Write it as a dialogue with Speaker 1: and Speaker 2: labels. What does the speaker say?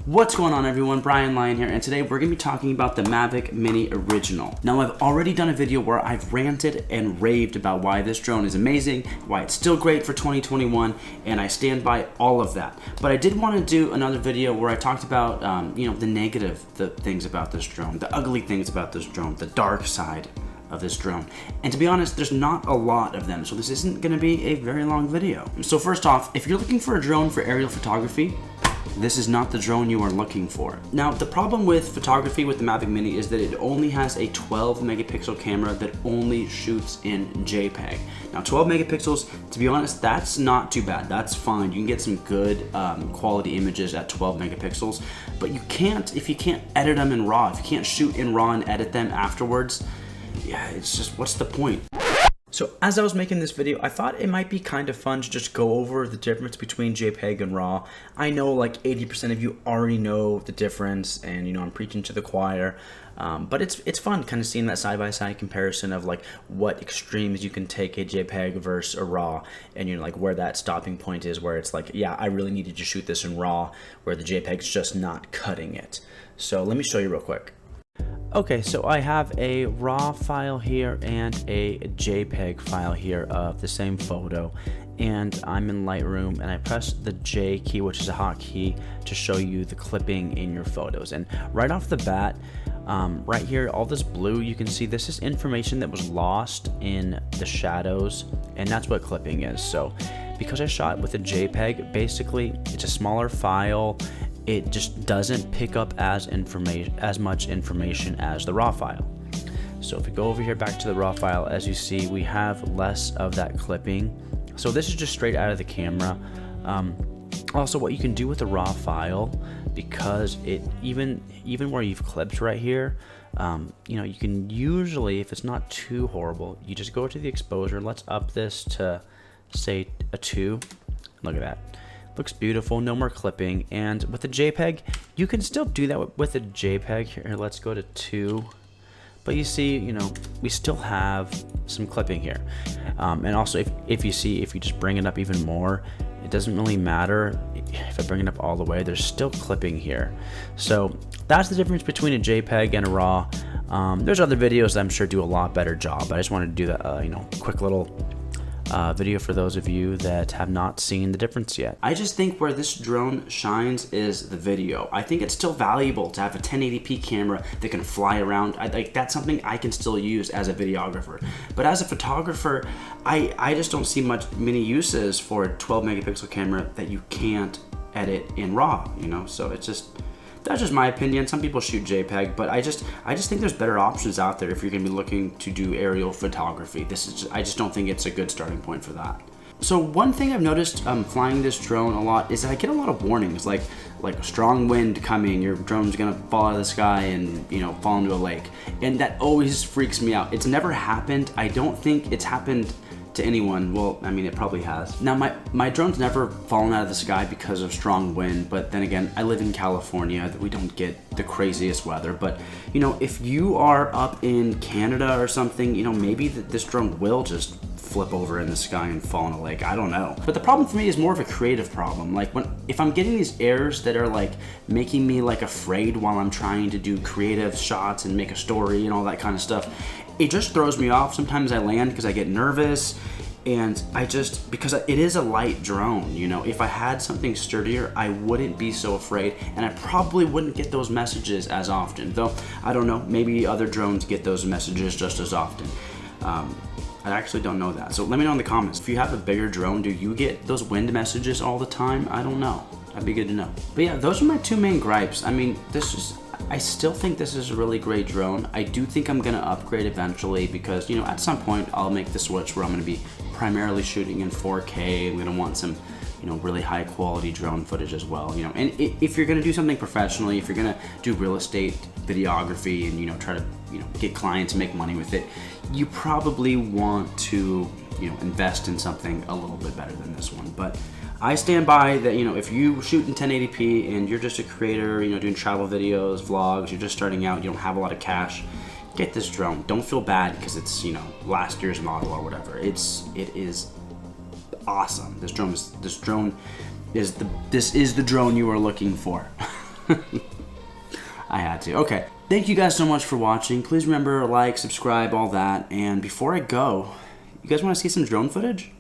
Speaker 1: What's going on, everyone? Bryan, Lyon here, and today we're going to be talking about the Mavic Mini Original. Now, I've already done a video where I've ranted and raved about why this drone is amazing, why it's still great for 2021, and I stand by all of that. But I did want to do another video where I talked about, the things about this drone, the ugly things about this drone, the dark side of this drone. And to be honest, there's not a lot of them, so this isn't going to be a very long video. So first off, if you're looking for a drone for aerial photography, this is not the drone you are looking for. Now, the problem with photography with the Mavic Mini is that it only has a 12 megapixel camera that only shoots in JPEG. Now, 12 megapixels, to be honest, that's not too bad. That's fine. You can get some good quality images at 12 megapixels, but you can't, if you can't edit them in RAW, if you can't shoot in RAW and edit them afterwards, yeah, it's just, what's the point? So as I was making this video, I thought it might be kind of fun to just go over the difference between JPEG and RAW. I know like 80% of you already know the difference, and you know, I'm preaching to the choir, but it's fun kind of seeing that side-by-side comparison of like what extremes you can take a JPEG versus a RAW, and you know, like where that stopping point is, where it's like, yeah, I really needed to shoot this in RAW, where the JPEG's just not cutting it. So let me show you real quick. Okay, so I have a RAW file here and a JPEG file here of the same photo, and I'm in Lightroom, and I press the J key, which is a hotkey, to show you the clipping in your photos. And right off the bat, right here, all this blue, you can see this is information that was lost in the shadows, and that's what clipping is. So because I shot with a JPEG, basically it's a smaller file. It just doesn't pick up as much information as the RAW file. So if we go over here back to the RAW file, as you see, we have less of that clipping. So this is just straight out of the camera. Also, what you can do with the RAW file, because it even where you've clipped right here, you know, you can usually, if it's not too horrible, you just go to the exposure. Let's up this to say a 2. Look at that. Looks beautiful, no more clipping. And with the JPEG, you can still do that with a JPEG. Here, let's go to 2. But you see, you know, we still have some clipping here. And also, if you just bring it up even more, it doesn't really matter. If I bring it up all the way, there's still clipping here. So that's the difference between a JPEG and a RAW. There's other videos that I'm sure do a lot better job, but I just wanted to do that, you know, quick little video for those of you that have not seen the difference yet. I just think where this drone shines is the video. I think it's still valuable to have a 1080p camera that can fly around. That's something I can still use as a videographer. But as a photographer, I just don't see many uses for a 12 megapixel camera that you can't edit in RAW, you know? So it's just, that's just my opinion. Some people shoot JPEG, but I just think there's better options out there if you're gonna be looking to do aerial photography. I just don't think it's a good starting point for that. So one thing I've noticed flying this drone a lot is that I get a lot of warnings, like a strong wind coming, your drone's gonna fall out of the sky and, you know, fall into a lake. And that always freaks me out. It's never happened. I don't think it's happened to anyone. Well, I mean, it probably has. Now, my drone's never fallen out of the sky because of strong wind, but then again, I live in California. We don't get the craziest weather, but you know, if you are up in Canada or something, you know, maybe this drone will just flip over in the sky and fall in a lake. I don't know. But the problem for me is more of a creative problem. Like if I'm getting these errors that are like making me like afraid while I'm trying to do creative shots and make a story and all that kind of stuff, it just throws me off. Sometimes I land because I get nervous, and because it is a light drone, you know, if I had something sturdier, I wouldn't be so afraid, and I probably wouldn't get those messages as often. Though, I don't know, maybe other drones get those messages just as often. I actually don't know that. So let me know in the comments. If you have a bigger drone, do you get those wind messages all the time? I don't know. That'd be good to know. But yeah, those are my two main gripes. I mean, I still think this is a really great drone. I do think I'm gonna upgrade eventually because, you know, at some point I'll make the switch where I'm gonna be primarily shooting in 4K. I'm gonna want some, you know, really high quality drone footage as well, you know. And if you're gonna do something professionally, if you're gonna do real estate videography and, you know, try to, you know, get clients and make money with it, you probably want to, you know, invest in something a little bit better than this one. But I stand by that, you know, if you shoot in 1080p and you're just a creator, you know, doing travel videos, vlogs, you're just starting out, you don't have a lot of cash, get this drone. Don't feel bad because it's, you know, last year's model or whatever. It is awesome. This is the drone you are looking for. I had to. Okay. Thank you guys so much for watching. Please remember, like, subscribe, all that. And before I go, you guys want to see some drone footage?